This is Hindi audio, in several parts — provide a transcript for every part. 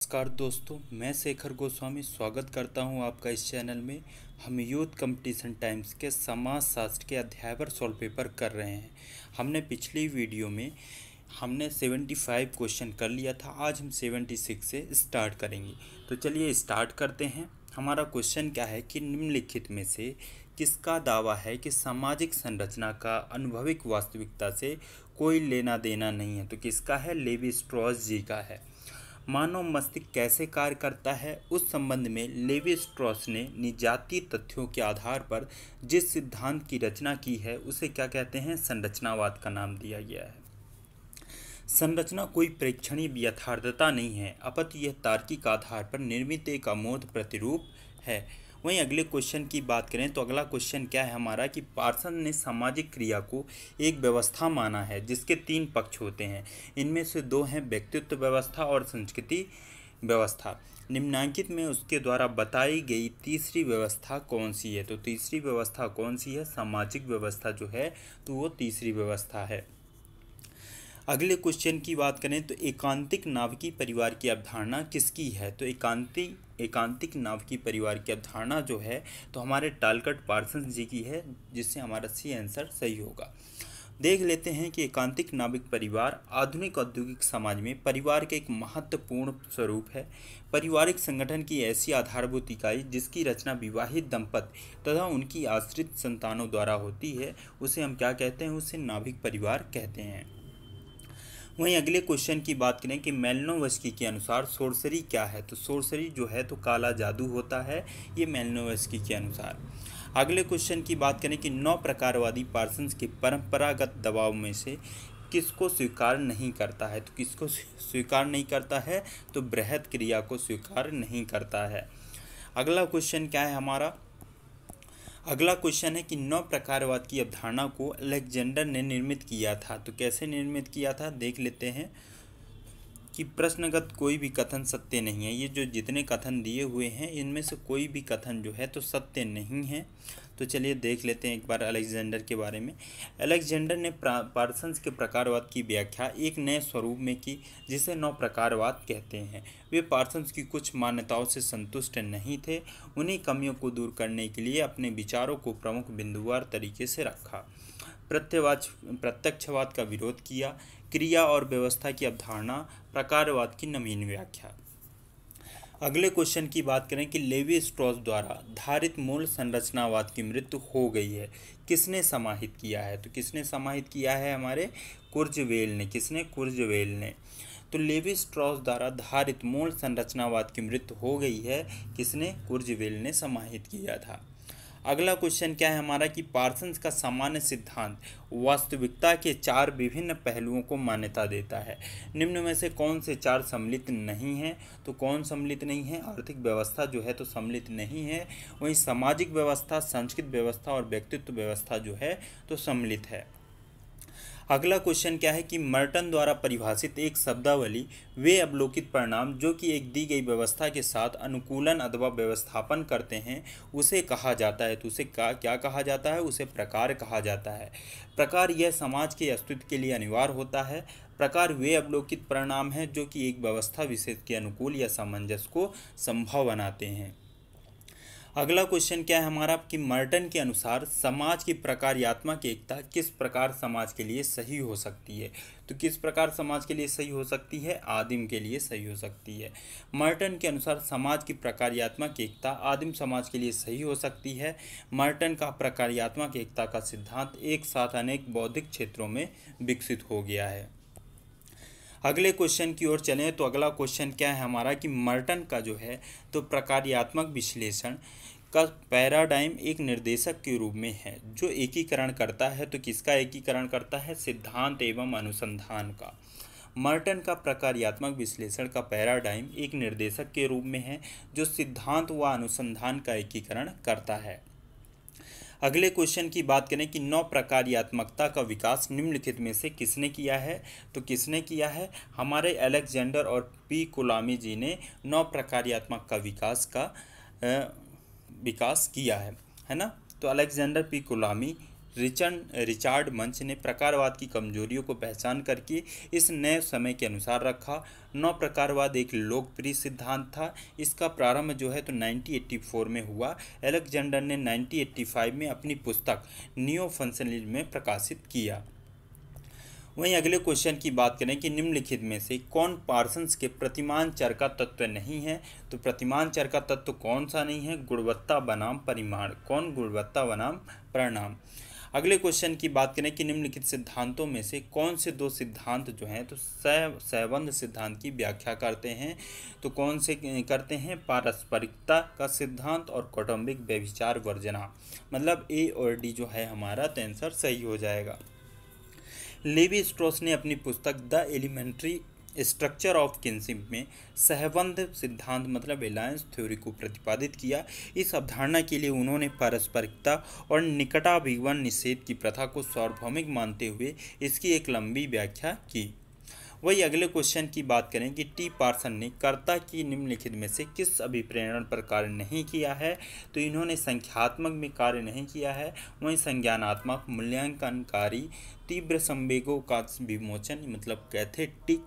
नमस्कार दोस्तों, मैं शेखर गोस्वामी स्वागत करता हूं आपका इस चैनल में। हम यूथ कंपटीशन टाइम्स के समाज शास्त्र के अध्याय पर सॉल्व पेपर कर रहे हैं। हमने पिछली वीडियो में 75 क्वेश्चन कर लिया था। आज हम 76 से स्टार्ट करेंगे। तो चलिए स्टार्ट करते हैं। हमारा क्वेश्चन क्या है कि निम्नलिखित में से किसका दावा है कि सामाजिक संरचना का अनुभविक वास्तविकता से कोई लेना देना नहीं है। तो किसका है? लेवी स्ट्रॉस जी का है। मानव मस्तिष्क कैसे कार्य करता है, उस संबंध में लेवी स्ट्रॉस ने निजातीय तथ्यों के आधार पर जिस सिद्धांत की रचना की है उसे क्या कहते हैं? संरचनावाद का नाम दिया गया है। संरचना कोई प्रेक्षणीय यथार्थता नहीं है, अपितु यह तार्किक आधार पर निर्मित एक अमूर्त प्रतिरूप है। वहीं अगले क्वेश्चन की बात करें तो अगला क्वेश्चन क्या है हमारा कि पार्सन ने सामाजिक क्रिया को एक व्यवस्था माना है जिसके 3 पक्ष होते हैं। इनमें से 2 हैं व्यक्तित्व व्यवस्था और संस्कृति व्यवस्था। निम्नांकित में उसके द्वारा बताई गई तीसरी व्यवस्था कौन सी है? तो तीसरी व्यवस्था कौन सी है? सामाजिक व्यवस्था जो है तो वो तीसरी व्यवस्था है। अगले क्वेश्चन की बात करें तो एकांतिक नाभिकीय परिवार की अवधारणा किसकी है? तो एकांतिक नाभिकीय परिवार की अवधारणा जो है तो हमारे टालकट पार्सन जी की है, जिससे हमारा सी आंसर सही होगा। देख लेते हैं कि एकांतिक नाभिक परिवार आधुनिक औद्योगिक समाज में परिवार के एक महत्वपूर्ण स्वरूप है। पारिवारिक संगठन की ऐसी आधारभूत इकाई जिसकी रचना विवाहित दंपति तथा उनकी आश्रित संतानों द्वारा होती है, उसे हम क्या कहते हैं? उसे नाभिक परिवार कहते हैं। वहीं अगले क्वेश्चन की बात करें कि मेलनोवस्की के अनुसार सोर्सरी क्या है? तो सोर्सरी जो है तो काला जादू होता है, ये मेलनोवस्की के अनुसार। अगले क्वेश्चन की बात करें कि 9 प्रकारवादी पार्सन्स के परंपरागत दबाव में से किसको स्वीकार नहीं करता है? तो किसको स्वीकार नहीं करता है? तो बृहत क्रिया को स्वीकार नहीं करता है। अगला क्वेश्चन क्या है हमारा? अगला क्वेश्चन है कि 9 प्रकारवाद की अवधारणा को अलेक्जेंडर ने निर्मित किया था। तो कैसे निर्मित किया था देख लेते हैं कि प्रश्नगत कोई भी कथन सत्य नहीं है। ये जो जितने कथन दिए हुए हैं इनमें से कोई भी कथन जो है तो सत्य नहीं है। तो चलिए देख लेते हैं एक बार अलेक्जेंडर के बारे में। अलेक्जेंडर ने पार्सन्स के प्रकारवाद की व्याख्या एक नए स्वरूप में की जिसे 9 प्रकारवाद कहते हैं। वे पार्सन्स की कुछ मान्यताओं से संतुष्ट नहीं थे। उन्हीं कमियों को दूर करने के लिए अपने विचारों को प्रमुख बिंदुवार तरीके से रखा। प्रत्यक्षवाद का विरोध किया। क्रिया और व्यवस्था की अवधारणा, प्रकारवाद की नवीन व्याख्या। अगले क्वेश्चन की बात करें कि लेवी स्ट्रॉस द्वारा धारित मूल संरचनावाद की मृत्यु हो गई है, किसने समाहित किया है? तो किसने समाहित किया है? हमारे कुर्जवेल ने। किसने? कुर्जवेल ने। तो लेवी स्ट्रॉस द्वारा धारित मूल संरचनावाद की मृत्यु हो गई है, किसने? कुर्जवेल ने समाहित किया था। अगला क्वेश्चन क्या है हमारा कि पार्सन्स का सामान्य सिद्धांत वास्तविकता के 4 विभिन्न पहलुओं को मान्यता देता है। निम्न में से कौन से 4 सम्मिलित नहीं हैं? तो कौन सम्मिलित नहीं है? आर्थिक व्यवस्था जो है तो सम्मिलित नहीं है। वहीं सामाजिक व्यवस्था, सांस्कृतिक व्यवस्था और व्यक्तित्व व्यवस्था जो है तो सम्मिलित है। अगला क्वेश्चन क्या है कि मर्टन द्वारा परिभाषित एक शब्दावली वे अवलोकित परिणाम जो कि एक दी गई व्यवस्था के साथ अनुकूलन अथवा व्यवस्थापन करते हैं उसे कहा जाता है। तो उसे क्या कहा जाता है? उसे प्रकार कहा जाता है। प्रकार यह समाज के अस्तित्व के लिए अनिवार्य होता है। प्रकार वे अवलोकित परिणाम हैं जो कि एक व्यवस्था विशेष के अनुकूल या सामंजस्य को संभव बनाते हैं। अगला क्वेश्चन क्या है हमारा कि मर्टन के अनुसार समाज की प्रकार्यात्मक एकता किस प्रकार समाज के लिए सही हो सकती है? तो किस प्रकार समाज के लिए सही हो सकती है? आदिम के लिए सही हो सकती है। मर्टन के अनुसार समाज की प्रकार्यात्मक एकता आदिम समाज के लिए सही हो सकती है। मर्टन का प्रकार्यात्मक एकता का सिद्धांत एक साथ अनेक बौद्धिक क्षेत्रों में विकसित हो गया है। अगले क्वेश्चन की ओर चलें तो अगला क्वेश्चन क्या है हमारा कि मर्टन का जो है तो प्रकार्यात्मक विश्लेषण का पैराडाइम एक निर्देशक के रूप में है जो एकीकरण करता है। तो किसका एकीकरण करता है? सिद्धांत एवं अनुसंधान का। मर्टन का प्रकार्यात्मक विश्लेषण का पैराडाइम एक निर्देशक के रूप में है जो सिद्धांत व अनुसंधान का एकीकरण करता है। अगले क्वेश्चन की बात करें कि 9 प्रकार्यात्मकता का विकास निम्नलिखित में से किसने किया है? तो किसने किया है? हमारे अलेक्जेंडर और पी कोलामी जी ने 9 प्रकार्यात्मक का विकास किया है ना। तो अलेक्जेंडर पी कोलामी रिचार्ड मंच ने प्रकारवाद की कमजोरियों को पहचान करके इस नए समय के अनुसार रखा। नौ प्रकारवाद एक लोकप्रिय सिद्धांत था। इसका प्रारंभ जो है तो 1984 में हुआ। अलेक्जेंडर ने 1985 में अपनी पुस्तक नियो फंक्शनलिज्म में प्रकाशित किया। वहीं अगले क्वेश्चन की बात करें कि निम्नलिखित में से कौन पार्सन्स के प्रतिमान चर का तत्व नहीं है। तो प्रतिमान चर का तत्व कौन सा नहीं है? गुणवत्ता बनाम परिमाण। कौन? गुणवत्ता बनाम परिणाम। अगले क्वेश्चन की बात करें कि निम्नलिखित सिद्धांतों में से कौन से दो सिद्धांत जो हैं तो सहसंबंध सिद्धांत की व्याख्या करते हैं। तो कौन से करते हैं? पारस्परिकता का सिद्धांत और कौटुंबिक व्यभिचार वर्जना। मतलब ए और डी जो है हमारा तो आंसर सही हो जाएगा। लेवी स्ट्रॉस ने अपनी पुस्तक the elementary structure of kinship में सहबंध सिद्धांत मतलब एलायंस थ्योरी को प्रतिपादित किया। इस अवधारणा के लिए उन्होंने पारस्परिकता और निकटाभिगमन निषेध की प्रथा को सार्वभौमिक मानते हुए इसकी एक लंबी व्याख्या की। वही अगले क्वेश्चन की बात करें कि टी पार्सन ने कर्ता की निम्नलिखित में से किस अभिप्रेरण पर कार्य नहीं किया है। तो इन्होंने संख्यात्मक में कार्य नहीं किया है। वहीं संज्ञानात्मक, मूल्यांकनकारी, तीव्र संवेगों का विमोचन मतलब कैथेटिक,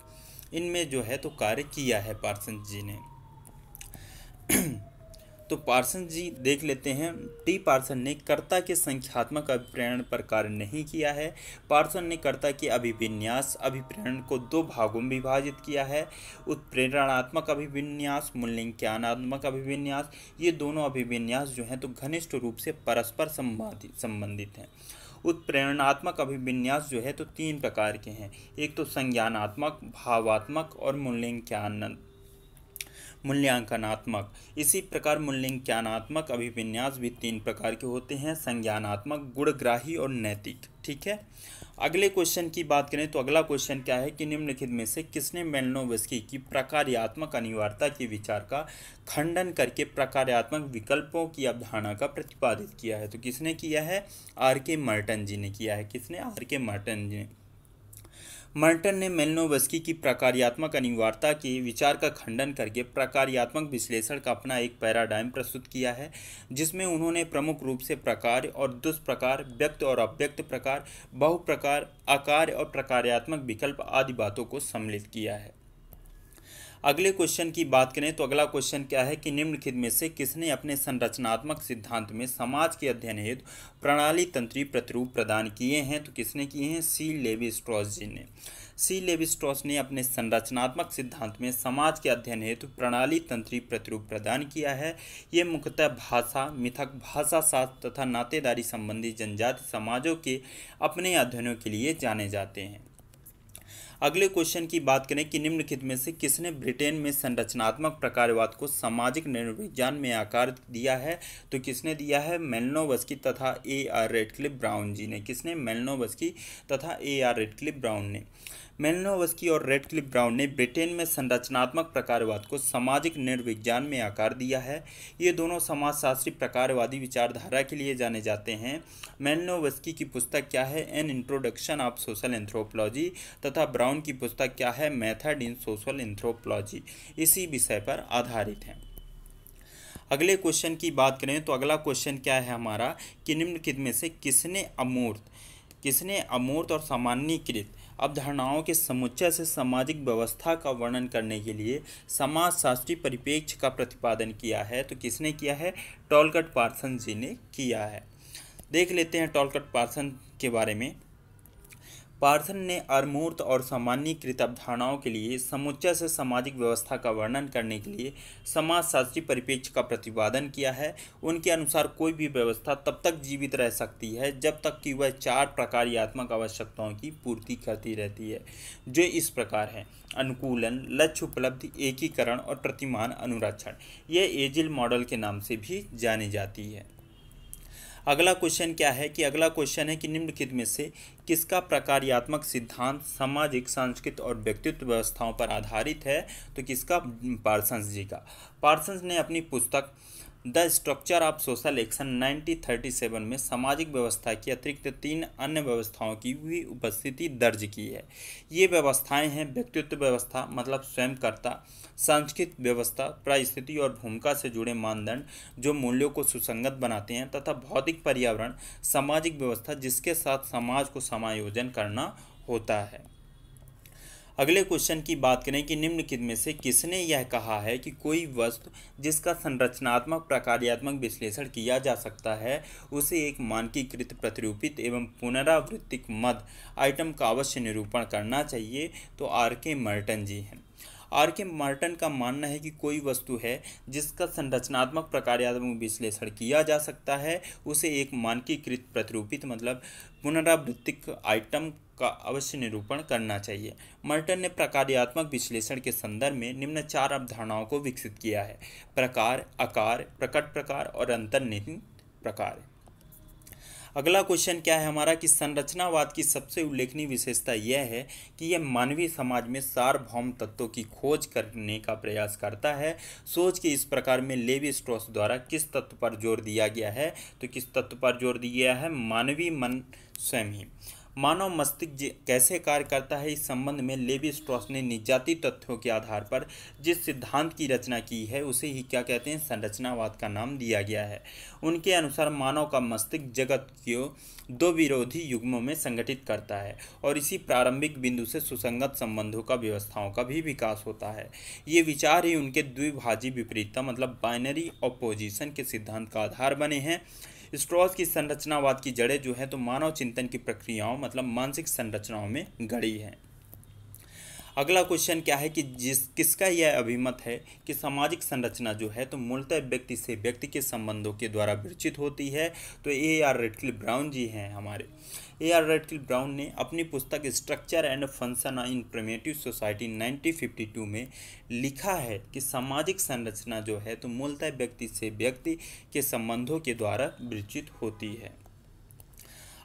इनमें जो है तो कार्य किया है पार्सन जी ने। तो पार्सन जी देख लेते हैं। टी पार्सन ने कर्ता के संख्यात्मक अभिप्रेरण पर कार्य नहीं किया है। पार्सन ने कर्ता के अभिविन्यास अभिप्रेरण को दो भागों में विभाजित किया है। उत्प्रेरणात्मक अभिविन्यास, मूल्यांकनात्मक अभिविन्यास, ये दोनों अभिविन्यास जो हैं तो घनिष्ठ रूप से परस्पर संबंधित हैं। उत्प्रेरणात्मक अभिविन्यास जो है तो तीन प्रकार के हैं। एक तो संज्ञानात्मक, भावात्मक और मूल्यांकनात्मक। इसी प्रकार मूल्यांकनात्मक अभिविन्यास भी तीन प्रकार के होते हैं, संज्ञानात्मक, गुणग्राही और नैतिक। ठीक है। अगले क्वेश्चन की बात करें तो अगला क्वेश्चन क्या है कि निम्नलिखित में से किसने मेलिनोवस्की की प्रकार्यात्मक अनिवार्यता के विचार का खंडन करके प्रकार्यात्मक विकल्पों की अवधारणा का प्रतिपादित किया है। तो किसने किया है? आर.के. मर्टन जी ने किया है। किसने? आर.के. मर्टन जी ने। मर्टन ने मेलिनोवस्की की प्रकार्यात्मक अनिवार्यता के विचार का खंडन करके प्रकार्यात्मक विश्लेषण का अपना एक पैराडाइम प्रस्तुत किया है, जिसमें उन्होंने प्रमुख रूप से प्रकार और दुष्प्रकार, व्यक्त और अव्यक्त प्रकार, बहुप्रकार, आकार और प्रकार्यात्मक विकल्प आदि बातों को सम्मिलित किया है। अगले क्वेश्चन की बात करें तो अगला क्वेश्चन क्या है कि निम्नलिखित में से किसने अपने संरचनात्मक सिद्धांत में समाज के अध्ययन हेतु प्रणाली तंत्रीय प्रतिरूप प्रदान किए हैं। तो किसने किए हैं? सी लेवी स्ट्रॉस जी ने। सी लेवी स्ट्रॉस ने अपने संरचनात्मक सिद्धांत में समाज के अध्ययन हेतु प्रणाली तंत्रीय प्रतिरूप प्रदान किया है। ये मुख्यतः भाषा, मिथक, भाषा शास्त्र तथा नातेदारी संबंधी जनजाति समाजों के अपने अध्ययनों के लिए जाने जाते हैं। अगले क्वेश्चन की बात करें कि निम्नलिखित में से किसने ब्रिटेन में संरचनात्मक प्रकारवाद को सामाजिक निर्विज्ञान में आकार दिया है। तो किसने दिया है? मेलिनोवस्की तथा ए.आर. रेडक्लिफ ब्राउन जी ने। किसने? मेलिनोवस्की तथा ए.आर. रेडक्लिफ ब्राउन ने। मेलिनोवस्की और रेडक्लिफ ब्राउन ने ब्रिटेन में संरचनात्मक प्रकारवाद को सामाजिक निर्विज्ञान में आकार दिया है। ये दोनों समाजशास्त्री प्रकारवादी विचारधारा के लिए जाने जाते हैं। मेलिनोवस्की की पुस्तक क्या है? An introduction of social anthropology तथा ब्राउन की पुस्तक क्या है? मेथड इन सोशल एंथ्रोपोलॉजी, इसी विषय पर आधारित है। अगले क्वेश्चन की बात करें तो अगला क्वेश्चन क्या है हमारा कि निम्नलिखित में से किसने अमूर्त और सामान्यीकृत अवधारणाओं के समुच्चय से सामाजिक व्यवस्था का वर्णन करने के लिए समाजशास्त्री परिप्रेक्ष्य का प्रतिपादन किया है। तो किसने किया है? टॉलकट पार्सन जी ने किया है। देख लेते हैं टॉलकट पार्सन के बारे में। पार्सन ने अमूर्त और सामान्यीकृत अवधारणाओं के लिए समुच्चय से सामाजिक व्यवस्था का वर्णन करने के लिए समाजशास्त्री परिप्रेक्ष्य का प्रतिपादन किया है। उनके अनुसार कोई भी व्यवस्था तब तक जीवित रह सकती है जब तक कि वह चार प्रकार्यात्मक आवश्यकताओं की पूर्ति करती रहती है, जो इस प्रकार है: अनुकूलन, लक्ष्य उपलब्धि, एकीकरण और प्रतिमान अनुरक्षण। यह एजिल मॉडल के नाम से भी जानी जाती है। अगला क्वेश्चन क्या है कि अगला क्वेश्चन है कि निम्नलिखित में से किसका प्रकार्यात्मक सिद्धांत सामाजिक, सांस्कृतिक और व्यक्तित्व व्यवस्थाओं पर आधारित है। तो किसका? पार्सन्स जी का। पार्सन्स ने अपनी पुस्तक the structure of social action 1937 में सामाजिक व्यवस्था की अतिरिक्त 3 अन्य व्यवस्थाओं की भी उपस्थिति दर्ज की है। ये व्यवस्थाएं हैं व्यक्तित्व व्यवस्था मतलब स्वयंकर्ता, सांस्कृतिक व्यवस्था, परिस्थिति और भूमिका से जुड़े मानदंड जो मूल्यों को सुसंगत बनाते हैं, तथा भौतिक पर्यावरण सामाजिक व्यवस्था जिसके साथ समाज को समायोजन करना होता है। अगले क्वेश्चन की बात करें कि निम्नलिखित में से किसने यह कहा है कि कोई वस्तु जिसका संरचनात्मक प्रकार्यात्मक विश्लेषण किया जा सकता है उसे एक मानकीकृत प्रतिरूपित एवं पुनरावृत्तिक मद आइटम का अवश्य निरूपण करना चाहिए? तो R.K. मर्टन जी हैं। R.K. मर्टन का मानना है कि कोई वस्तु है जिसका संरचनात्मक प्रकार्यात्मक विश्लेषण किया जा सकता है उसे एक मानकीकृत प्रतिरूपित मतलब पुनरावृत्तिक आइटम का अवश्य निरूपण करना चाहिए। मर्टन ने प्रकार्यात्मक विश्लेषण के संदर्भ में निम्न 4 अवधारणाओं को विकसित किया है: प्रकार, आकार, प्रकट प्रकार और अंतर्निहित प्रकार। अगला क्वेश्चन क्या है हमारा कि संरचनावाद की सबसे उल्लेखनीय विशेषता यह है कि यह मानवीय समाज में सार्वभौम तत्वों की खोज करने का प्रयास करता है। सोच के इस प्रकार में लेवी स्ट्रॉस द्वारा किस तत्व पर जोर दिया गया है? तो किस तत्व पर जोर दिया गया है? मानवीय मन स्वयं ही। मानव मस्तिष्क कैसे कार्य करता है, इस संबंध में लेवी स्ट्रॉस ने निजाती तथ्यों के आधार पर जिस सिद्धांत की रचना की है उसे ही क्या कहते हैं? संरचनावाद का नाम दिया गया है। उनके अनुसार मानव का मस्तिष्क जगत को 2 विरोधी युग्मों में संगठित करता है और इसी प्रारंभिक बिंदु से सुसंगत संबंधों का व्यवस्थाओं का भी विकास होता है। ये विचार ही उनके द्विभाजी विपरीतता मतलब बाइनरी ऑपोजिशन के सिद्धांत का आधार बने हैं। स्ट्रॉस की संरचनावाद की जड़ें जो है तो मानव चिंतन की प्रक्रियाओं मतलब मानसिक संरचनाओं में गड़ी हैं। अगला क्वेश्चन क्या है कि किसका यह अभिमत है कि सामाजिक संरचना जो है तो मूलतः व्यक्ति से व्यक्ति के संबंधों के द्वारा विकसित होती है? तो A.R. रेडक्लिफ ब्राउन जी हैं हमारे। A.R. रेडक्लिफ ब्राउन ने अपनी पुस्तक structure and function in primitive society 1952 में लिखा है कि सामाजिक संरचना जो है तो मूलतः व्यक्ति से व्यक्ति के संबंधों के द्वारा विकसित होती है।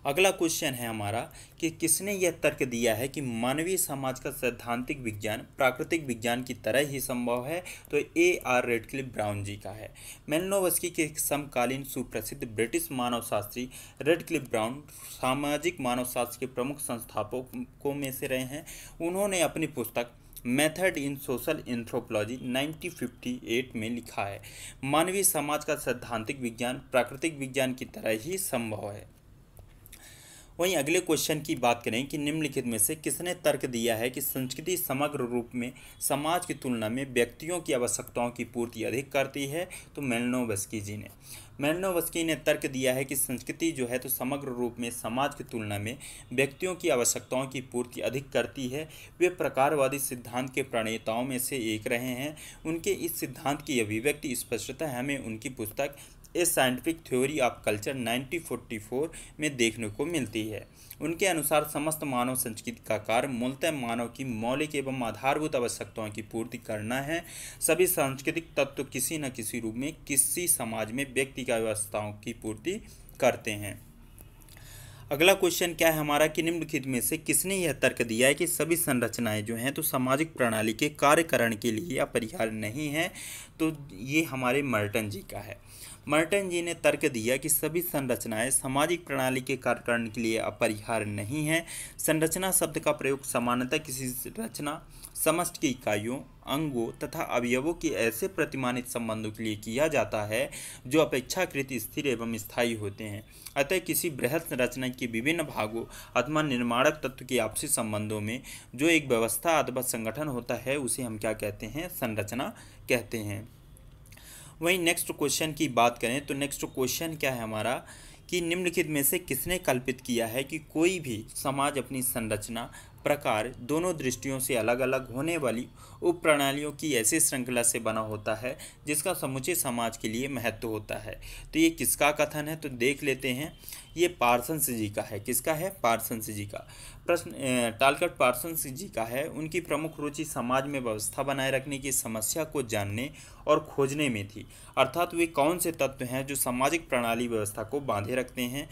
अगला क्वेश्चन है हमारा कि किसने यह तर्क दिया है कि मानवीय समाज का सैद्धांतिक विज्ञान प्राकृतिक विज्ञान की तरह ही संभव है? तो A.R. रेडक्लिफ ब्राउन जी का है। मेलिनोवस्की के समकालीन सुप्रसिद्ध ब्रिटिश मानवशास्त्री रेडक्लिफ ब्राउन सामाजिक मानवशास्त्र के प्रमुख संस्थापकों में से रहे हैं। उन्होंने अपनी पुस्तक मेथड इन सोशल एंथ्रोपोलॉजी 1958 में लिखा है, मानवीय समाज का सैद्धांतिक विज्ञान प्राकृतिक विज्ञान की तरह ही संभव है। वहीं अगले क्वेश्चन की बात करें कि निम्नलिखित में से किसने तर्क दिया है कि संस्कृति समग्र रूप में समाज की तुलना में व्यक्तियों की आवश्यकताओं की पूर्ति अधिक करती है? तो मेलिनोवस्की जी ने। मेलिनोवस्की ने तर्क दिया है कि संस्कृति जो है तो समग्र रूप में समाज की तुलना में व्यक्तियों की आवश्यकताओं की पूर्ति अधिक करती है। वे प्रकारवादी सिद्धांत के प्रणेताओं में से एक रहे हैं। उनके इस सिद्धांत की अभिव्यक्ति स्पष्टतः हमें उनकी पुस्तक ए साइंटिफिक थ्योरी ऑफ कल्चर 1944 में देखने को मिलती है। उनके अनुसार समस्त मानव संस्कृति का कार्य मूलतः मानव की मौलिक एवं आधारभूत आवश्यकताओं की पूर्ति करना है। सभी सांस्कृतिक तत्व किसी न किसी रूप में किसी समाज में व्यक्ति की आवश्यकताओं की पूर्ति करते हैं। अगला क्वेश्चन क्या है हमारा कि निम्नलिखित में से किसने यह तर्क दिया है कि सभी संरचनाएं जो हैं तो सामाजिक प्रणाली के कार्यकरण के लिए अपरिहार्य नहीं है? तो ये हमारे मर्टन जी का है। मर्टन जी ने तर्क दिया कि सभी संरचनाएं सामाजिक प्रणाली के कार्यकरण के लिए अपरिहार्य नहीं है। संरचना शब्द का प्रयोग सामान्यतः किसी रचना समष्टि की इकाइयों, अंगों तथा अवयवों के ऐसे प्रतिमानित संबंधों के लिए किया जाता है जो अपेक्षाकृत स्थिर एवं स्थायी होते हैं। अतः किसी बृहद रचना के विभिन्न भागों अथवा निर्माणक तत्व के आपसी संबंधों में जो एक व्यवस्था अथवा संगठन होता है उसे हम क्या कहते हैं? संरचना कहते हैं। वहीं नेक्स्ट क्वेश्चन की बात करें तो नेक्स्ट क्वेश्चन क्या है हमारा कि निम्नलिखित में से किसने कल्पित किया है कि कोई भी समाज अपनी संरचना प्रकार दोनों दृष्टियों से अलग अलग होने वाली उप प्रणालियों की ऐसी श्रृंखला से बना होता है जिसका समूचे समाज के लिए महत्व होता है? तो ये किसका कथन है? तो देख लेते हैं। ये पार्सन्स जी का है। किसका है? पार्सन्स जी का। प्रश्न टालकट पार्सन्स जी का है। उनकी प्रमुख रुचि समाज में व्यवस्था बनाए रखने की समस्या को जानने और खोजने में थी, अर्थात वे कौन से तत्व हैं जो सामाजिक प्रणाली व्यवस्था को बांधे रखते हैं।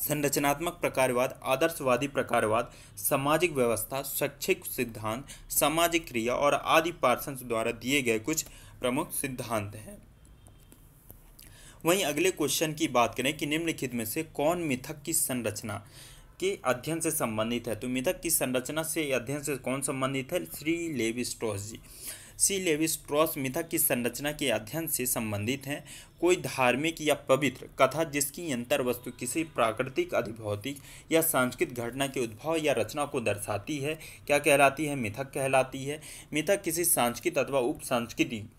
संरचनात्मक प्रकारवाद, आदर्शवादी प्रकारवाद, सामाजिक व्यवस्था, शैक्षिक सिद्धांत, सामाजिक क्रिया और आदि पार्सन्स द्वारा दिए गए कुछ प्रमुख सिद्धांत हैं। वहीं अगले क्वेश्चन की बात करें कि निम्नलिखित में से कौन मिथक की संरचना के अध्ययन से संबंधित है। तो मिथक की संरचना से अध्ययन से कौन संबंधित है? श्री लेवी स्ट्रॉस जी। सी लेवी स्ट्रॉस मिथक की संरचना के अध्ययन से संबंधित हैं। कोई धार्मिक या पवित्र कथा जिसकी अंतर वस्तु किसी प्राकृतिक, अधिभौतिक या सांस्कृतिक घटना के उद्भव या रचना को दर्शाती है, क्या कहलाती है? मिथक कहलाती है। मिथक किसी सांस्कृतिक अथवा उप सांस्कृतिक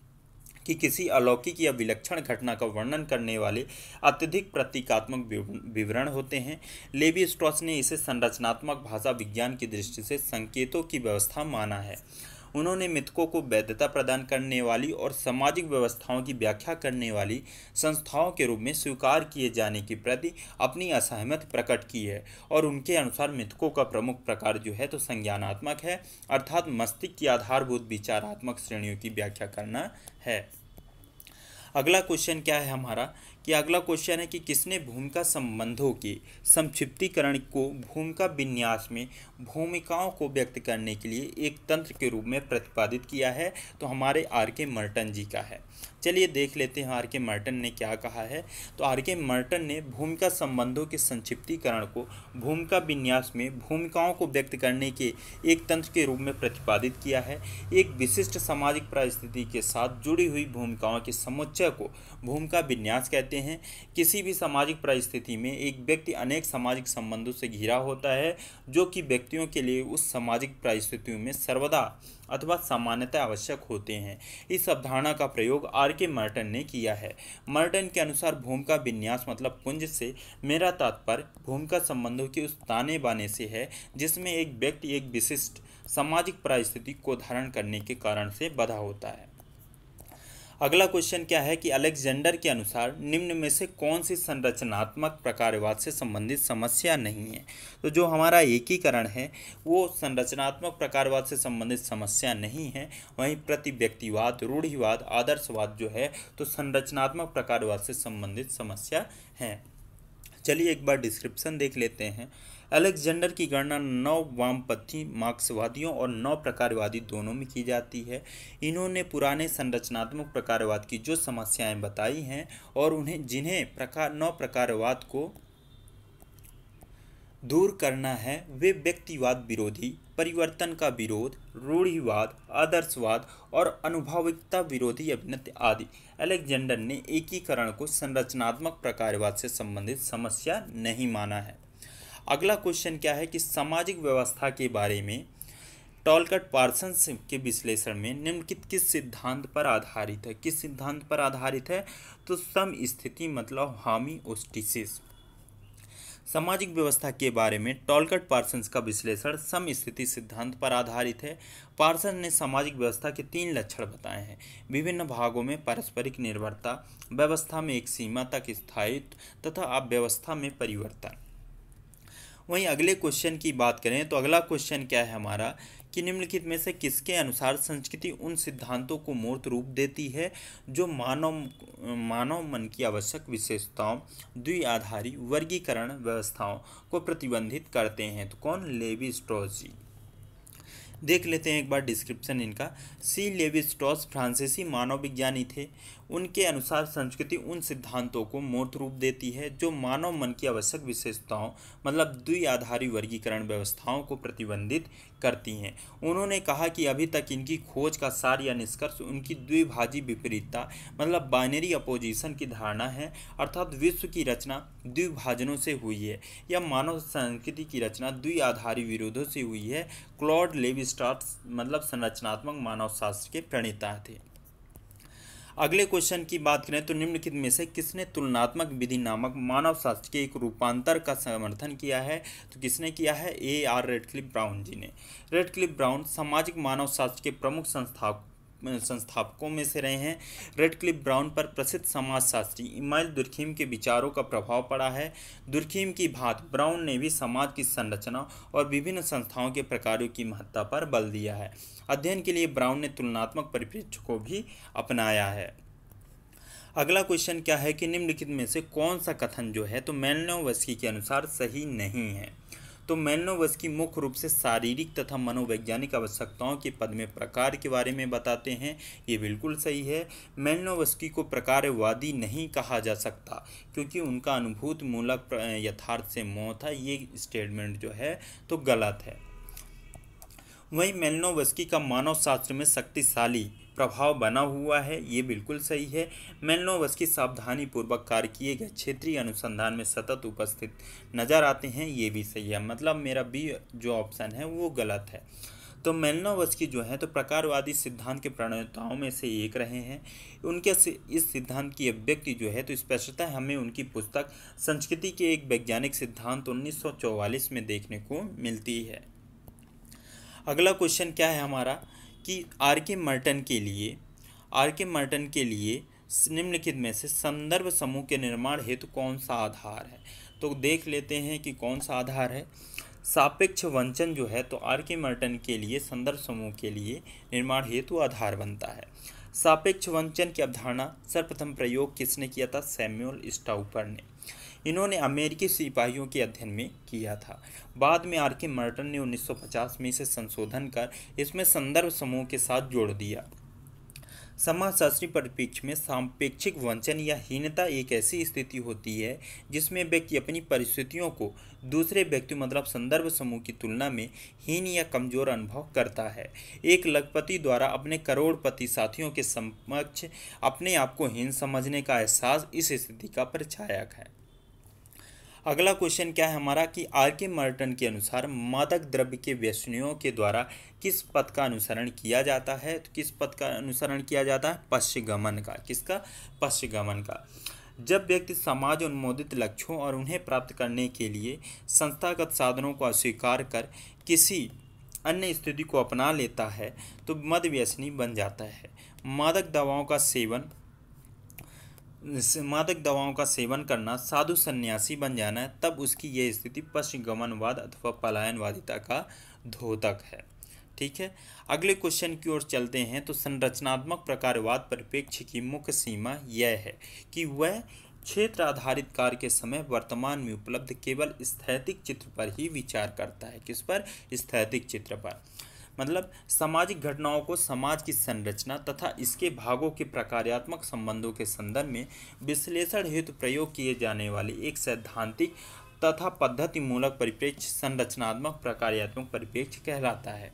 कि किसी अलौकिक या विलक्षण घटना का वर्णन करने वाले अत्यधिक प्रतीकात्मक विवरण होते हैं। लेवी स्ट्रॉस ने इसे संरचनात्मक भाषा विज्ञान की दृष्टि से संकेतों की व्यवस्था माना है। उन्होंने मिथकों को वैधता प्रदान करने वाली और सामाजिक व्यवस्थाओं की व्याख्या करने वाली संस्थाओं के रूप में स्वीकार किए जाने के प्रति अपनी असहमति प्रकट की है और उनके अनुसार मिथकों का प्रमुख प्रकार जो है तो संज्ञानात्मक है, अर्थात मस्तिष्क की आधारभूत विचारात्मक श्रेणियों की व्याख्या करना है। अगला क्वेश्चन क्या है हमारा कि अगला क्वेश्चन है कि किसने भूमिका संबंधों के संक्षिप्तीकरण को भूमिका विन्यास में भूमिकाओं को व्यक्त करने के लिए एक तंत्र के रूप में प्रतिपादित किया है? तो हमारे आर.के. मर्टन जी का है। चलिए देख लेते हैं आर.के. मर्टन ने क्या कहा है। तो आर.के. मर्टन ने भूमिका संबंधों के संक्षिप्तीकरण को भूमिका विन्यास में भूमिकाओं को व्यक्त करने के एक तंत्र के रूप में प्रतिपादित किया है। एक विशिष्ट सामाजिक परिस्थिति के साथ जुड़ी हुई भूमिकाओं के समुच्चय को भूमिका विन्यास कहते हैं। किसी भी सामाजिक परिस्थिति में एक व्यक्ति अनेक सामाजिक संबंधों से घिरा होता है जो कि व्यक्तियों के लिए उस सामाजिक परिस्थितियों में सर्वदा अथवा सामान्यतः आवश्यक होते हैं। इस अवधारणा का प्रयोग आर.के. मर्टन ने किया है। मर्टन के अनुसार भूमिका विन्यास मतलब पुंज से मेरा तात्पर्य भूमिका संबंधों के उस ताने बाने से है जिसमें एक व्यक्ति एक विशिष्ट सामाजिक परिस्थिति को धारण करने के कारण से बंधा होता है। अगला क्वेश्चन क्या है कि अलेक्जेंडर के अनुसार निम्न में से कौन सी संरचनात्मक प्रकारवाद से संबंधित समस्या नहीं है? तो जो हमारा एकीकरण है वो संरचनात्मक प्रकारवाद से संबंधित समस्या नहीं है। वहीं प्रतिव्यक्तिवाद, रूढ़िवाद, आदर्शवाद जो है तो संरचनात्मक प्रकारवाद से संबंधित समस्या है। चलिए एक बार डिस्क्रिप्शन देख लेते हैं। अलेक्जेंडर की गणना 9 वामपंथी मार्क्सवादियों और 9 प्रकारवादी दोनों में की जाती है। इन्होंने पुराने संरचनात्मक प्रकारवाद की जो समस्याएं बताई हैं और उन्हें जिन्हें 9 प्रकारवाद को दूर करना है वे व्यक्तिवाद विरोधी, परिवर्तन का विरोध, रूढ़िवाद, आदर्शवाद और अनुभविकता विरोधी अभिनति आदि। अलेक्जेंडर ने एकीकरण को संरचनात्मक प्रकारवाद से संबंधित समस्या नहीं माना है। अगला क्वेश्चन क्या है कि सामाजिक व्यवस्था के बारे में टॉलकट पार्सन्स के विश्लेषण में निम्नलिखित किस सिद्धांत पर आधारित है? किस सिद्धांत पर आधारित है? तो समस्थिति मतलब होमियोस्टेसिस। सामाजिक व्यवस्था के बारे में टॉलकट पार्सन्स का विश्लेषण समस्थिति सिद्धांत पर आधारित है। पार्सन ने सामाजिक व्यवस्था के 3 लक्षण बताए हैं: विभिन्न भागों में पारस्परिक निर्भरता, व्यवस्था में एक सीमा तक स्थायित्व तथा अव्यवस्था में परिवर्तन। वहीं अगले क्वेश्चन की बात करें तो अगला क्वेश्चन क्या है हमारा कि निम्नलिखित में से किसके अनुसार संस्कृति उन सिद्धांतों को मूर्त रूप देती है जो मानव मन की आवश्यक विशेषताओं, द्विआधारी वर्गीकरण व्यवस्थाओं को प्रतिबंधित करते हैं? तो कौन? लेवी स्ट्रॉस जी। देख लेते हैं एक बार डिस्क्रिप्शन इनका। सी लेवी स्ट्रॉस फ्रांसीसी मानव विज्ञानी थे। उनके अनुसार संस्कृति उन सिद्धांतों को मूर्त रूप देती है जो मानव मन की आवश्यक विशेषताओं मतलब द्विआधारी वर्गीकरण व्यवस्थाओं को प्रतिबंधित करती हैं। उन्होंने कहा कि अभी तक इनकी खोज का सार या निष्कर्ष उनकी द्विभाजी विपरीतता मतलब बाइनरी अपोजिशन की धारणा है, अर्थात विश्व की रचना द्विभाजनों से हुई है या मानव संस्कृति की रचना द्विआधारी विरोधों से हुई है। क्लॉड लेवी स्ट्रॉस मतलब संरचनात्मक मानव शास्त्र के प्रणेता थे। अगले क्वेश्चन की बात करें तो निम्नलिखित में से किसने तुलनात्मक विधि नामक मानव शास्त्र के एक रूपांतर का समर्थन किया है? तो किसने किया है? A.R. रेडक्लिफ ब्राउन जी ने। रेडक्लिफ ब्राउन सामाजिक मानव शास्त्र के प्रमुख संस्थापकों में से रहे हैं। रेडक्लिफ ब्राउन पर प्रसिद्ध समाजशास्त्री इमानुएल दुर्खीम के विचारों का प्रभाव पड़ा है। दुर्खीम की भांति ब्राउन ने भी समाज की संरचना और विभिन्न संस्थाओं के प्रकारों की महत्ता पर बल दिया है। अध्ययन के लिए ब्राउन ने तुलनात्मक परिप्रेक्ष्य को भी अपनाया है। अगला क्वेश्चन क्या है कि निम्नलिखित में से कौन सा कथन जो है तो मैलिनोवस्की के अनुसार सही नहीं है। तो मैलिनोवस्की मुख्य रूप से शारीरिक तथा मनोवैज्ञानिक आवश्यकताओं के पद में प्रकार के बारे में बताते हैं। ये बिल्कुल सही है। मैलिनोवस्की को प्रकारवादी नहीं कहा जा सकता क्योंकि उनका अनुभूति मूलक यथार्थ से मोह था। ये स्टेटमेंट जो है तो गलत है। वहीं मैलिनोवस्की का मानव शास्त्र में शक्तिशाली प्रभाव बना हुआ है, ये बिल्कुल सही है। मैलिनोवस्की सावधानीपूर्वक कार्य किए गए क्षेत्रीय अनुसंधान में सतत उपस्थित नजर आते हैं, ये भी सही है। मतलब मेरा बी जो ऑप्शन है वो गलत है। तो मैलिनोवस्की जो है तो प्रकारवादी सिद्धांत के प्रणेताओं में से एक रहे हैं। उनके इस सिद्धांत की अभिव्यक्ति जो है तो स्पष्टतः हमें उनकी पुस्तक संस्कृति के एक वैज्ञानिक सिद्धांत 1944 में देखने को मिलती है। अगला क्वेश्चन क्या है हमारा कि आर के मर्टन के लिए निम्नलिखित में से संदर्भ समूह के निर्माण हेतु कौन सा आधार है। तो देख लेते हैं कि कौन सा आधार है। सापेक्ष वंचन जो है तो आर के मर्टन के लिए संदर्भ समूह के लिए निर्माण हेतु आधार बनता है। सापेक्ष वंचन की अवधारणा सर्वप्रथम प्रयोग किसने किया था? सैमुअल स्टाउपर ने। इन्होंने अमेरिकी सिपाहियों के अध्ययन में किया था। बाद में आर के मर्टन ने 1950 में इसे संशोधन कर इसमें संदर्भ समूह के साथ जोड़ दिया। समाजशास्त्री परिप्रेक्ष्य में सापेक्षिक वंचन या हीनता एक ऐसी स्थिति होती है जिसमें व्यक्ति अपनी परिस्थितियों को दूसरे व्यक्ति मतलब संदर्भ समूह की तुलना में हीन या कमजोर अनुभव करता है। एक लखपति द्वारा अपने करोड़पति साथियों के समक्ष अपने आप को हीन समझने का एहसास इस स्थिति का परिचायक है। अगला क्वेश्चन क्या है हमारा कि आर के मर्टन के अनुसार मादक द्रव्य के व्यसनियों के द्वारा किस पथ का अनुसरण किया जाता है? तो किस पथ का अनुसरण किया जाता है? पश्चगमन का। किसका? पश्चगमन का। जब व्यक्ति समाज अनुमोदित लक्ष्यों और उन्हें प्राप्त करने के लिए संस्थागत साधनों को अस्वीकार कर किसी अन्य स्थिति को अपना लेता है तो मद व्यसनी बन जाता है। मादक दवाओं का सेवन करना, साधु सन्यासी बन जाना, तब उसकी यह स्थिति पश्चगमनवाद अथवा पलायनवादिता का द्योतक है। ठीक है, अगले क्वेश्चन की ओर चलते हैं। तो संरचनात्मक प्रकारवाद परिप्रेक्ष्य की मुख्य सीमा यह है कि वह क्षेत्र आधारित कार्य के समय वर्तमान में उपलब्ध केवल स्थैतिक चित्र पर ही विचार करता है। किस पर? स्थैतिक चित्र पर। मतलब सामाजिक घटनाओं को समाज की संरचना तथा इसके भागों के प्रकार्यात्मक संबंधों के संदर्भ में विश्लेषण हेतु प्रयोग किए जाने वाले एक सैद्धांतिक तथा पद्धति मूलक परिप्रेक्ष्य संरचनात्मक प्रकार्यात्मक परिप्रेक्ष्य कहलाता है।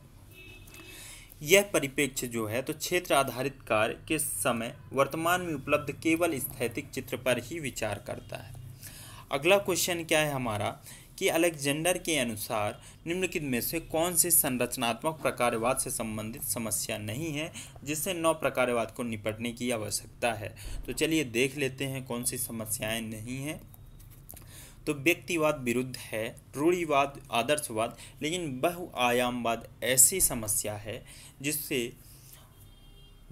यह परिप्रेक्ष्य जो है तो क्षेत्र आधारित कार्य के समय वर्तमान में उपलब्ध केवल स्थैतिक चित्र पर ही विचार करता है। अगला क्वेश्चन क्या है हमारा कि अलेक्जेंडर के अनुसार निम्नलिखित में से कौन सी संरचनात्मक प्रकारवाद से संबंधित समस्या नहीं है जिससे नव प्रकारवाद को निपटने की आवश्यकता है। तो चलिए देख लेते हैं कौन सी समस्याएं नहीं हैं। तो व्यक्तिवाद विरुद्ध है, रूढ़िवाद, आदर्शवाद, लेकिन बहुआयामवाद ऐसी समस्या है जिससे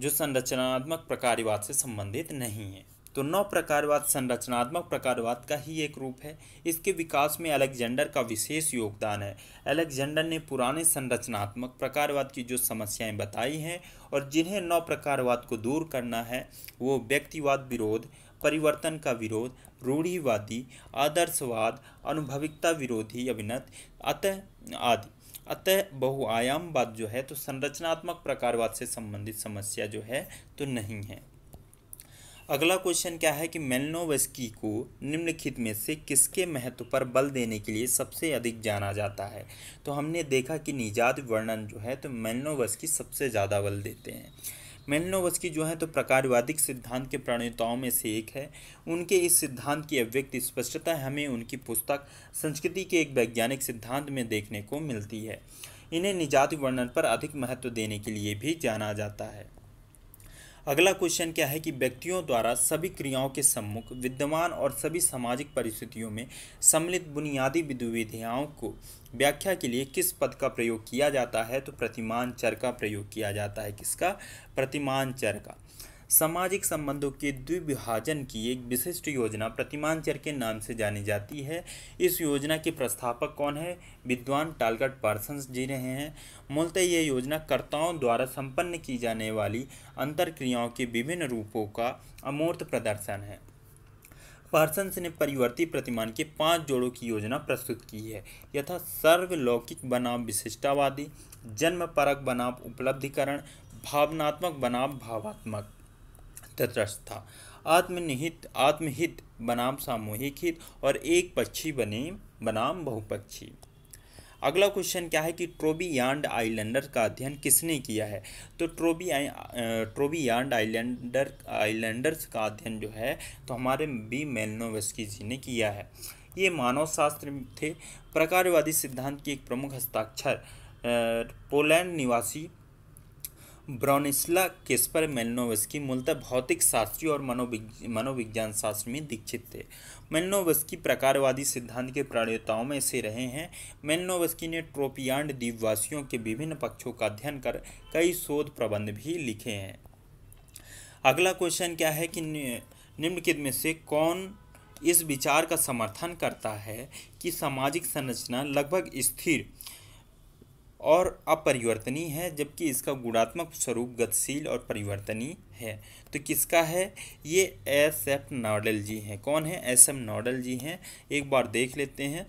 जो संरचनात्मक प्रकारवाद से संबंधित नहीं है। तो नव प्रकारवाद संरचनात्मक प्रकारवाद का ही एक रूप है। इसके विकास में अलेक्जेंडर का विशेष योगदान है। अलेक्जेंडर ने पुराने संरचनात्मक प्रकारवाद की जो समस्याएं बताई हैं और जिन्हें नव प्रकारवाद को दूर करना है वो व्यक्तिवाद विरोध, परिवर्तन का विरोध, रूढ़िवादी, आदर्शवाद, अनुभविकता विरोधी अभिनत आदि। अतः बहुआयामवाद जो है तो संरचनात्मक प्रकारवाद से संबंधित समस्या जो है तो नहीं है। अगला क्वेश्चन क्या है कि मैलिनोवस्की को निम्नलिखित में से किसके महत्व पर बल देने के लिए सबसे अधिक जाना जाता है? तो हमने देखा कि निजात वर्णन जो है तो मैलिनोवस्की सबसे ज़्यादा बल देते हैं। मैलिनोवस्की जो है तो प्रकारवादिक सिद्धांत के प्रणेताओं में से एक है। उनके इस सिद्धांत की अभिव्यक्ति स्पष्टता हमें उनकी पुस्तक संस्कृति के एक वैज्ञानिक सिद्धांत में देखने को मिलती है। इन्हें निजात वर्णन पर अधिक महत्व देने के लिए भी जाना जाता है। अगला क्वेश्चन क्या है कि व्यक्तियों द्वारा सभी क्रियाओं के सम्मुख विद्यमान और सभी सामाजिक परिस्थितियों में सम्मिलित बुनियादी विधियाओं को व्याख्या के लिए किस पद का प्रयोग किया जाता है? तो प्रतिमान चर का प्रयोग किया जाता है। किसका? प्रतिमान चर का। सामाजिक संबंधों के द्विविभाजन की एक विशिष्ट योजना प्रतिमान चर के नाम से जानी जाती है। इस योजना के प्रस्थापक कौन है? विद्वान टालगट पार्सन्स जी रहे हैं। मूलतः यह योजना कर्ताओं द्वारा संपन्न की जाने वाली अंतरक्रियाओं के विभिन्न रूपों का अमूर्त प्रदर्शन है। पार्सन्स ने परिवर्ती प्रतिमान के 5 जोड़ों की योजना प्रस्तुत की है, यथा सर्वलौकिक बनाम विशिष्टावादी, जन्म परक बनाम उपलब्धिकरण, भावनात्मक बनाम भावात्मक तटस्थता, आत्महित बनाम सामूहिक हित और एक पक्षी बनाम बहुपक्षी। अगला क्वेश्चन क्या है कि ट्रोबियान्ड आइलैंडर का अध्ययन किसने किया है? तो ट्रोबियान्ड आइलैंडर्स का अध्ययन जो है तो हमारे बी मेलिनोवस्की जी ने किया है। ये मानव शास्त्र थे। प्रकारवादी सिद्धांत की एक प्रमुख हस्ताक्षर पोलैंड निवासी ब्रॉनिस्ला केस्पर मेलिनोवस्की मूलतः भौतिक शास्त्री और मनोविज्ञान शास्त्र में दीक्षित थे। मेलिनोवस्की प्रकारवादी सिद्धांत के प्रणेताओं में से रहे हैं। मेलिनोवस्की ने ट्रोपियान्ड द्वीपवासियों के विभिन्न पक्षों का अध्ययन कर कई शोध प्रबंध भी लिखे हैं। अगला क्वेश्चन क्या है कि निम्नलिखित में से कौन इस विचार का समर्थन करता है कि सामाजिक संरचना लगभग स्थिर और अपरिवर्तनीय है, जबकि इसका गुणात्मक स्वरूप गतिशील और परिवर्तनीय है? तो किसका है? ये एस.एफ. नॉडेल जी हैं। कौन है? एस.एम. नॉडेल जी हैं। एक बार देख लेते हैं।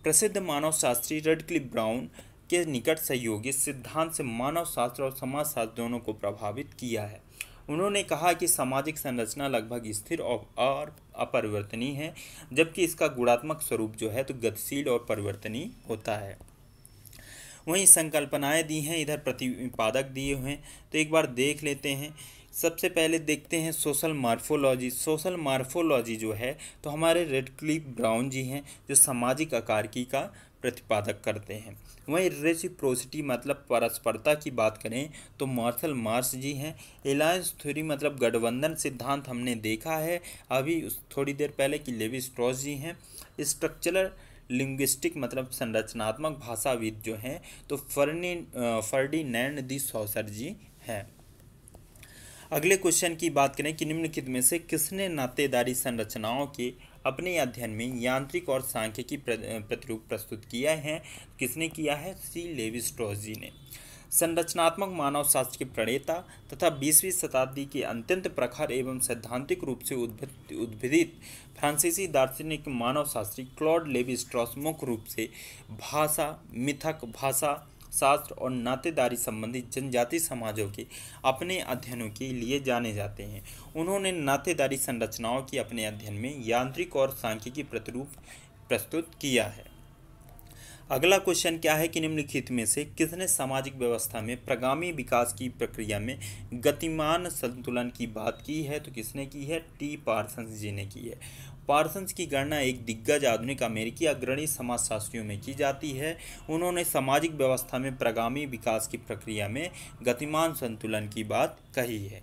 प्रसिद्ध मानव शास्त्री रेडक्लिफ ब्राउन के निकट सहयोगी सिद्धांत से मानव शास्त्र और समाज शास्त्र दोनों को प्रभावित किया है। उन्होंने कहा कि सामाजिक संरचना लगभग स्थिर और अपरिवर्तनीय है, जबकि इसका गुणात्मक स्वरूप जो है तो गतिशील और परिवर्तनीय होता है। वहीं संकल्पनाएं दी हैं, इधर प्रतिपादक दिए हुए हैं। तो एक बार देख लेते हैं। सबसे पहले देखते हैं सोशल मार्फोलॉजी। सोशल मार्फोलॉजी जो है तो हमारे रेडक्लिफ ब्राउन जी हैं, जो सामाजिक आकारिकी का प्रतिपादक करते हैं। वहीं रेसिप्रोसिटी मतलब परस्परता की बात करें तो मार्शल मार्श जी हैं। एलायंस थ्योरी मतलब गठबंधन सिद्धांत हमने देखा है अभी थोड़ी देर पहले कि लेवी स्ट्रॉस जी हैं। स्ट्रक्चरल लिंग्विस्टिक मतलब संरचनात्मक भाषाविद जो हैं तो फर्डिनैंड दी सॉसर जी हैं। अगले क्वेश्चन की बात करें कि निम्नलिखित में से किसने नातेदारी संरचनाओं के अपने अध्ययन में यांत्रिक और सांख्यिकी प्रतिरूप प्रस्तुत किया है? किसने किया है? सी लेवी स्ट्रॉस जी ने। संरचनात्मक मानव शास्त्र के प्रणेता तथा 20वीं शताब्दी के अत्यंत प्रखर एवं सैद्धांतिक रूप से उद्भिदित फ्रांसीसी दार्शनिक मानव शास्त्री क्लॉड लेवी स्ट्रॉस मुख्य रूप से भाषा, मिथक, भाषा शास्त्र और नातेदारी संबंधी जनजाति समाजों के अपने अध्ययनों के लिए जाने जाते हैं। उन्होंने नातेदारी संरचनाओं की अपने अध्ययन में यांत्रिक और सांख्यिकी प्रतिरूप प्रस्तुत किया है। अगला क्वेश्चन क्या है कि निम्नलिखित में से किसने सामाजिक व्यवस्था में प्रगामी विकास की प्रक्रिया में गतिमान संतुलन की बात की है? तो किसने की है? टी पार्सन्स जी ने की है। पार्सन्स की गणना एक दिग्गज आधुनिक अमेरिकी अग्रणी समाजशास्त्रियों में की जाती है। उन्होंने सामाजिक व्यवस्था में प्रगामी विकास की प्रक्रिया में गतिमान संतुलन की बात कही है।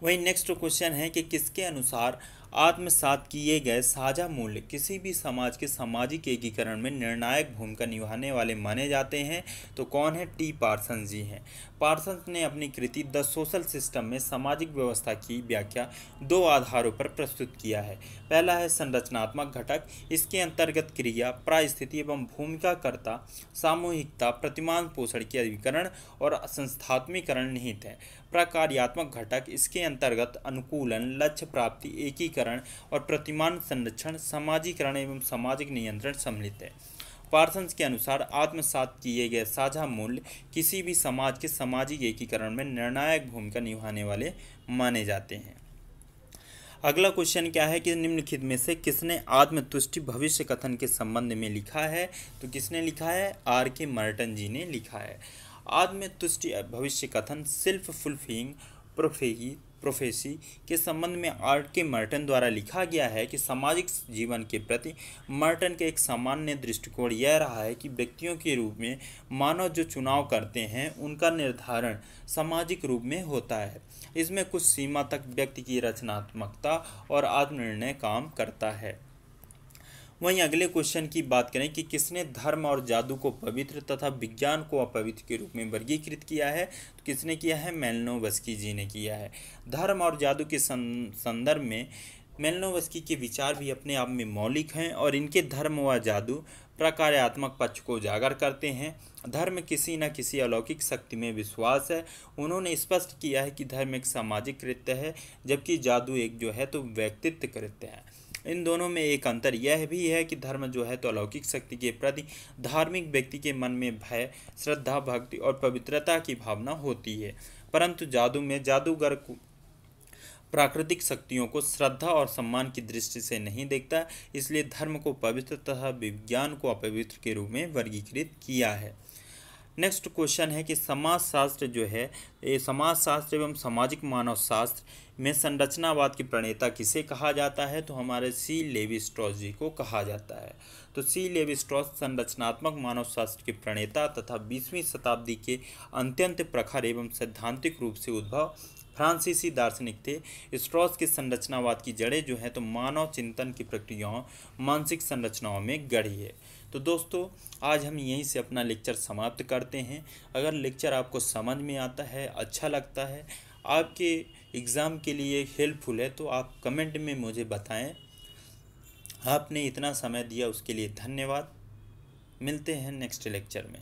वही नेक्स्ट क्वेश्चन है कि किसके अनुसार आत्मसात किए गए साझा मूल्य किसी भी समाज के सामाजिक एकीकरण में निर्णायक भूमिका निभाने वाले माने जाते हैं? तो कौन है? टी पार्सन्स जी हैं। पार्सन्स ने अपनी कृति द सोशल सिस्टम में सामाजिक व्यवस्था की व्याख्या 2 आधारों पर प्रस्तुत किया है। पहला है संरचनात्मक घटक। इसके अंतर्गत क्रिया, परिस्थिति एवं भूमिकाकर्ता, सामूहिकता, प्रतिमान पोषण के अधिकरण और संस्थात्मीकरण निहित है। प्रकार्यात्मक घटक। इसके अंतर्गत अनुकूलन, लक्ष्य प्राप्ति, एकीकरण और प्रतिमान संरक्षण, समाजीकरण एवं सामाजिक नियंत्रण सम्मिलित है। पार्सन्स के अनुसार आत्मसात किए गए साझा मूल्य किसी भी समाज के सामाजिक एकीकरण में निर्णायक भूमिका निभाने वाले माने जाते हैं। अगला क्वेश्चन क्या है कि निम्नलिखित में से किसने आत्मतुष्टि भविष्य कथन के संबंध में लिखा है? तो किसने लिखा है? R.K. मर्टन जी ने लिखा है। आत्मतुष्टि भविष्य कथन सेल्फ फुलफिलिंग प्रोफेसी के संबंध में R.K. मर्टन द्वारा लिखा गया है कि सामाजिक जीवन के प्रति मर्टन के एक सामान्य दृष्टिकोण यह रहा है कि व्यक्तियों के रूप में मानव जो चुनाव करते हैं उनका निर्धारण सामाजिक रूप में होता है। इसमें कुछ सीमा तक व्यक्ति की रचनात्मकता और आत्मनिर्णय काम करता है। वहीं अगले क्वेश्चन की बात करें कि किसने धर्म और जादू को पवित्र तथा विज्ञान को अपवित्र के रूप में वर्गीकृत किया है, तो किसने किया है, मेलिनोवस्की जी ने किया है। धर्म और जादू के संदर्भ में मेलिनोवस्की के विचार भी अपने आप में मौलिक हैं और इनके धर्म व जादू प्रकार्यात्मक पक्ष को उजागर करते हैं। धर्म किसी न किसी अलौकिक शक्ति में विश्वास है। उन्होंने स्पष्ट किया है कि धर्म एक सामाजिक कृत्य है, जबकि जादू एक जो है तो व्यक्तित्व कृत्य है। इन दोनों में एक अंतर यह भी है कि धर्म जो है तो अलौकिक शक्ति के प्रति धार्मिक व्यक्ति के मन में भय, श्रद्धा, भक्ति और पवित्रता की भावना होती है, परंतु जादू में जादूगर प्राकृतिक शक्तियों को श्रद्धा और सम्मान की दृष्टि से नहीं देखता, इसलिए धर्म को पवित्र तथा विज्ञान को अपवित्र के रूप में वर्गीकृत किया है। नेक्स्ट क्वेश्चन है कि समाजशास्त्र जो है, ये समाजशास्त्र एवं सामाजिक मानव शास्त्र में संरचनावाद के प्रणेता किसे कहा जाता है, तो हमारे सी लेवी स्ट्रॉस जी को कहा जाता है। तो सी लेवी स्ट्रॉस संरचनात्मक मानव शास्त्र के प्रणेता तथा 20वीं शताब्दी के अत्यंत प्रखर एवं सैद्धांतिक रूप से उद्भव फ्रांसीसी दार्शनिक थे। स्ट्रॉस के संरचनावाद की जड़ें जो है तो मानव चिंतन की प्रक्रियाओं, मानसिक संरचनाओं में गढ़ी है। तो दोस्तों, आज हम यहीं से अपना लेक्चर समाप्त करते हैं। अगर लेक्चर आपको समझ में आता है, अच्छा लगता है, आपके एग्ज़ाम के लिए हेल्पफुल है, तो आप कमेंट में मुझे बताएं। आपने इतना समय दिया उसके लिए धन्यवाद। मिलते हैं नेक्स्ट लेक्चर में।